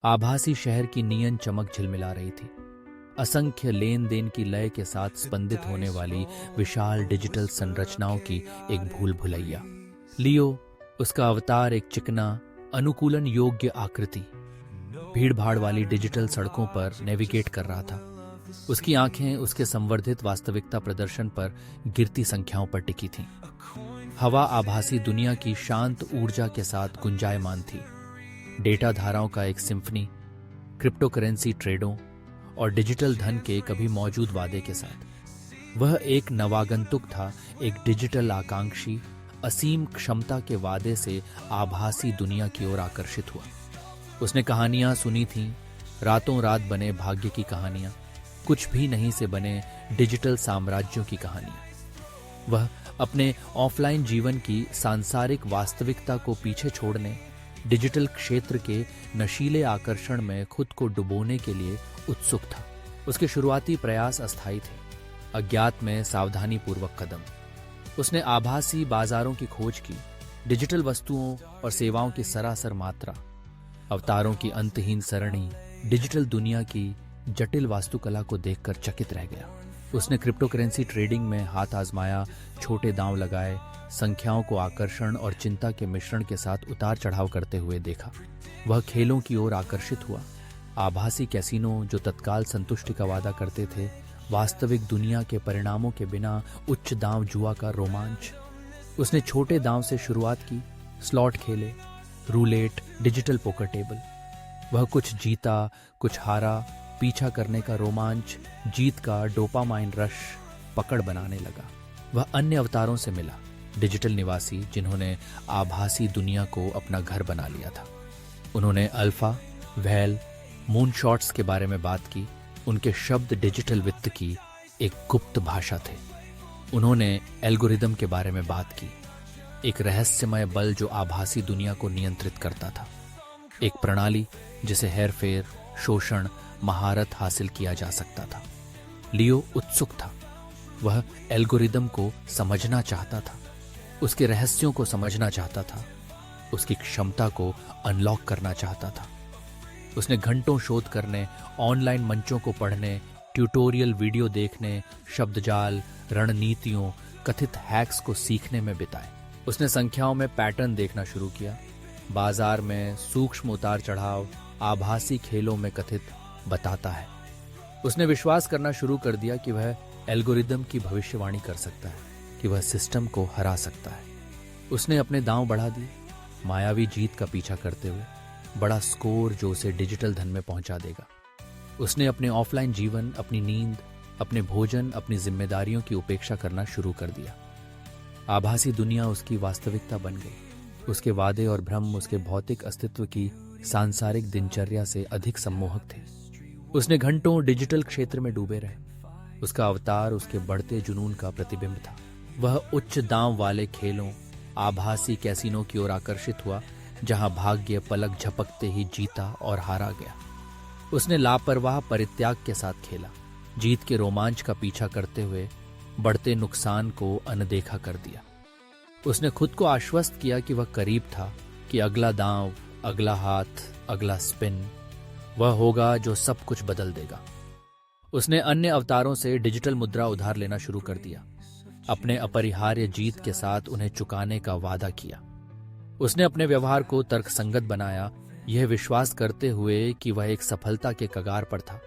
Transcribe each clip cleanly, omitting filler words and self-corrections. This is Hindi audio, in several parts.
आभासी शहर की नियन चमक झिलमिला रही थी। असंख्य लेन देन की लय के साथ स्पंदित होने वाली विशाल डिजिटल संरचनाओं की एक भूल भुलैया। लियो, उसका अवतार, एक चिकना अनुकूलन योग्य आकृति, भीड़ भाड़ वाली डिजिटल सड़कों पर नेविगेट कर रहा था। उसकी आंखें उसके संवर्धित वास्तविकता प्रदर्शन पर गिरती संख्याओं पर टिकी थीं। हवा आभासी दुनिया की शांत ऊर्जा के साथ गुंजायमान थी। डेटा धाराओं का एक सिम्फनी, क्रिप्टो करेंसी ट्रेडों और डिजिटल धन के कभी मौजूद वादे के साथ। वह एक नवागंतुक था, एक डिजिटल आकांक्षी, असीम क्षमता के वादे से आभासी दुनिया की ओर आकर्षित हुआ। उसने कहानियां सुनी थीं, रातों रात बने भाग्य की कहानियां, कुछ भी नहीं से बने डिजिटल साम्राज्यों की कहानियां। वह अपने ऑफलाइन जीवन की सांसारिक वास्तविकता को पीछे छोड़ने, डिजिटल क्षेत्र के नशीले आकर्षण में खुद को डुबोने के लिए उत्सुक था। उसके शुरुआती प्रयास अस्थायी थे, अज्ञात में सावधानीपूर्वक कदम। उसने आभासी बाजारों की खोज की, डिजिटल वस्तुओं और सेवाओं की सरासर मात्रा, अवतारों की अंतहीन सरणी, डिजिटल दुनिया की जटिल वास्तुकला को देखकर चकित रह गया। उसने क्रिप्टो करेंसी ट्रेडिंग में हाथ आजमाया, छोटे दांव लगाए, संख्याओं को आकर्षण और चिंता के मिश्रण के साथ उतार चढ़ाव करते हुए देखा। वह खेलों की ओर आकर्षित हुआ, आभासी कैसीनो जो तत्काल संतुष्टि का वादा करते थे, वास्तविक दुनिया के परिणामों के बिना उच्च दांव जुआ का रोमांच। उसने छोटे दांव से शुरुआत की, स्लॉट खेले, रूलेट, डिजिटल पोकर टेबल। वह कुछ जीता, कुछ हारा, पीछा करने का रोमांच, जीत का डोपामाइन रश पकड़ बनाने लगा। वह अन्य अवतारों से मिला, डिजिटल निवासी जिन्होंने आभासी दुनिया को अपना घर बना लिया था। उन्होंने अल्फा, व्हेल, मून शॉट्स के बारे में बात की। उनके शब्द डिजिटल वित्त की एक गुप्त भाषा थे। उन्होंने एल्गोरिदम के बारे में बात की, एक रहस्यमय बल जो आभासी दुनिया को नियंत्रित करता था, एक प्रणाली जिसे हेरफेर, शोषण, महारत हासिल किया जा सकता था। लियो उत्सुक था। वह एल्गोरिदम को समझना चाहता था, उसके रहस्यों को समझना चाहता था, उसकी क्षमता को अनलॉक करना चाहता था। उसने घंटों शोध करने, ऑनलाइन मंचों को पढ़ने, ट्यूटोरियल वीडियो देखने, शब्दजाल, रणनीतियों, कथित हैक्स को सीखने में बिताए। उसने संख्याओं में पैटर्न देखना शुरू किया, बाजार में सूक्ष्म उतार चढ़ाव आभासी खेलों में कथित बताता है। उसने विश्वास करना शुरू कर दिया कि वह एल्गोरिदम की भविष्यवाणी कर सकता है, कि वह सिस्टम को हरा सकता है। उसने अपने दांव बढ़ा दिए, मायावी जीत का पीछा करते हुए, बड़ा स्कोर जो उसे डिजिटल धन में पहुंचा देगा। उसने अपने ऑफलाइन जीवन, अपनी नींद, अपने भोजन, अपनी जिम्मेदारियों की उपेक्षा करना शुरू कर दिया। आभासी दुनिया उसकी वास्तविकता बन गई। उसके वादे और भ्रम उसके भौतिक अस्तित्व की सांसारिक दिनचर्या से अधिक सम्मोहक थे। उसने घंटों डिजिटल क्षेत्र में डूबे रहे। उसका अवतार उसके बढ़ते जुनून का प्रतिबिंब था। वह उच्च दांव वाले खेलों, आभासी कैसीनो की ओर आकर्षित हुआ, जहां भाग्य पलक झपकते ही जीता और हारा गया। उसने लापरवाह परित्याग के साथ खेला, जीत के रोमांच का पीछा करते हुए बढ़ते नुकसान को अनदेखा कर दिया। उसने खुद को आश्वस्त किया कि वह करीब था, कि अगला दांव, अगला हाथ, अगला स्पिन वह होगा जो सब कुछ बदल देगा। उसने अन्य अवतारों से डिजिटल मुद्रा उधार लेना शुरू कर दिया, अपने अपरिहार्य जीत के साथ उन्हें चुकाने का वादा किया। उसने अपने व्यवहार को तर्कसंगत बनाया, यह विश्वास करते हुए कि वह एक सफलता के कगार पर था,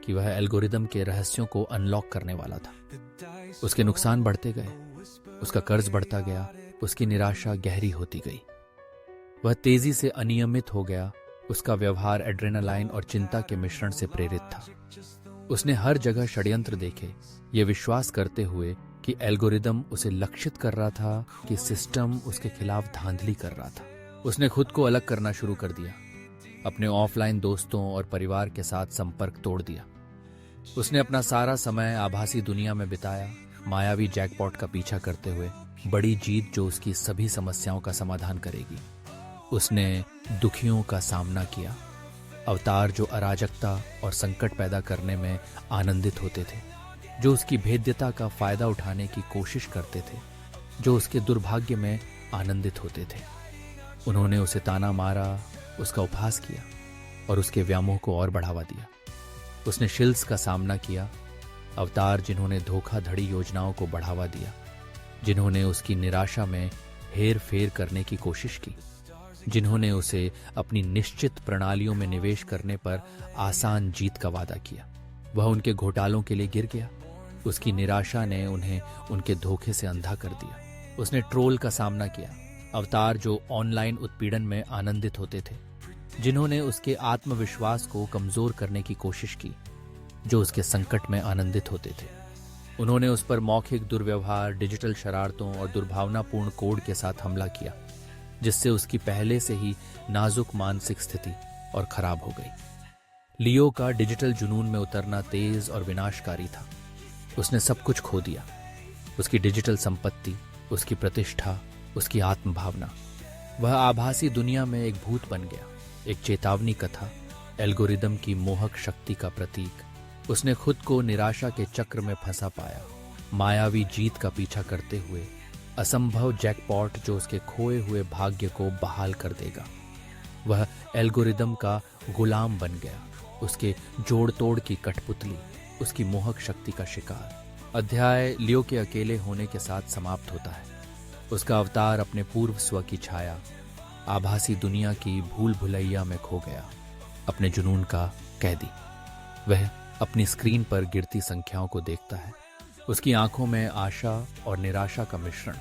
कि वह एल्गोरिदम के रहस्यों को अनलॉक करने वाला था। उसके नुकसान बढ़ते गए, उसका कर्ज बढ़ता गया, उसकी निराशा गहरी होती गई। वह तेजी से अनियमित हो गया, उसका व्यवहार एड्रेनालाइन और चिंता के मिश्रण से प्रेरित था। उसने हर जगह षड्यंत्र देखे, ये विश्वास करते हुए कि एल्गोरिदम उसे लक्षित कर रहा था, कि सिस्टम उसके खिलाफ धांधली कर रहा था। उसने खुद को अलग करना शुरू कर दिया, अपने ऑफलाइन दोस्तों और परिवार के साथ संपर्क तोड़ दिया। उसने अपना सारा समय आभासी दुनिया में बिताया, मायावी जैकपॉट का पीछा करते हुए, बड़ी जीत जो उसकी सभी समस्याओं का समाधान करेगी। उसने दुखियों का सामना किया, अवतार जो अराजकता और संकट पैदा करने में आनंदित होते थे, जो उसकी भेद्यता का फायदा उठाने की कोशिश करते थे, जो उसके दुर्भाग्य में आनंदित होते थे। उन्होंने उसे ताना मारा, उसका उपहास किया, और उसके व्यामोह को और बढ़ावा दिया। उसने शिल्स का सामना किया, अवतार जिन्होंने धोखाधड़ी योजनाओं को बढ़ावा दिया, जिन्होंने उसकी निराशा में हेर फेर करने की कोशिश की, जिन्होंने उसे अपनी निश्चित प्रणालियों में निवेश करने पर आसान जीत का वादा किया। वह उनके घोटालों के लिए गिर गया। उसकी निराशा ने उन्हें उनके धोखे से अंधा कर दिया। उसने ट्रोल का सामना किया, अवतार जो ऑनलाइन उत्पीड़न में आनंदित होते थे, जिन्होंने उसके आत्मविश्वास को कमजोर करने की कोशिश की, जो उसके संकट में आनंदित होते थे। उन्होंने उस पर मौखिक दुर्व्यवहार, डिजिटल शरारतों और दुर्भावनापूर्ण कोड के साथ हमला किया, जिससे उसकी पहले से ही नाजुक मानसिक स्थिति और खराब हो गई। लियो का डिजिटल जुनून में उतरना तेज और विनाशकारी था। उसने सब कुछ खो दिया, उसकी डिजिटल संपत्ति, उसकी प्रतिष्ठा, उसकी आत्मभावना। वह आभासी दुनिया में एक भूत बन गया, एक चेतावनी कथा, एल्गोरिदम की मोहक शक्ति का प्रतीक। उसने खुद को निराशा के चक्र में फंसा पाया, मायावी जीत का पीछा करते हुए, असंभव जैकपॉट जो उसके खोए हुए भाग्य को बहाल कर देगा। वह एल्गोरिदम का गुलाम बन गया, उसके जोड़ तोड़ की कठपुतली, उसकी मोहक शक्ति का शिकार। अध्याय लियो के अकेले होने के साथ समाप्त होता है। उसका अवतार अपने पूर्व स्व की छाया, आभासी दुनिया की भूल भुलैया में खो गया, अपने जुनून का कैदी। वह अपनी स्क्रीन पर गिरती संख्याओं को देखता है, उसकी आंखों में आशा और निराशा का मिश्रण।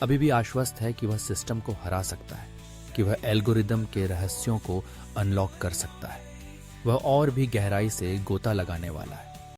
अभी भी आश्वस्त है कि वह सिस्टम को हरा सकता है, कि वह एल्गोरिदम के रहस्यों को अनलॉक कर सकता है। वह और भी गहराई से गोता लगाने वाला है,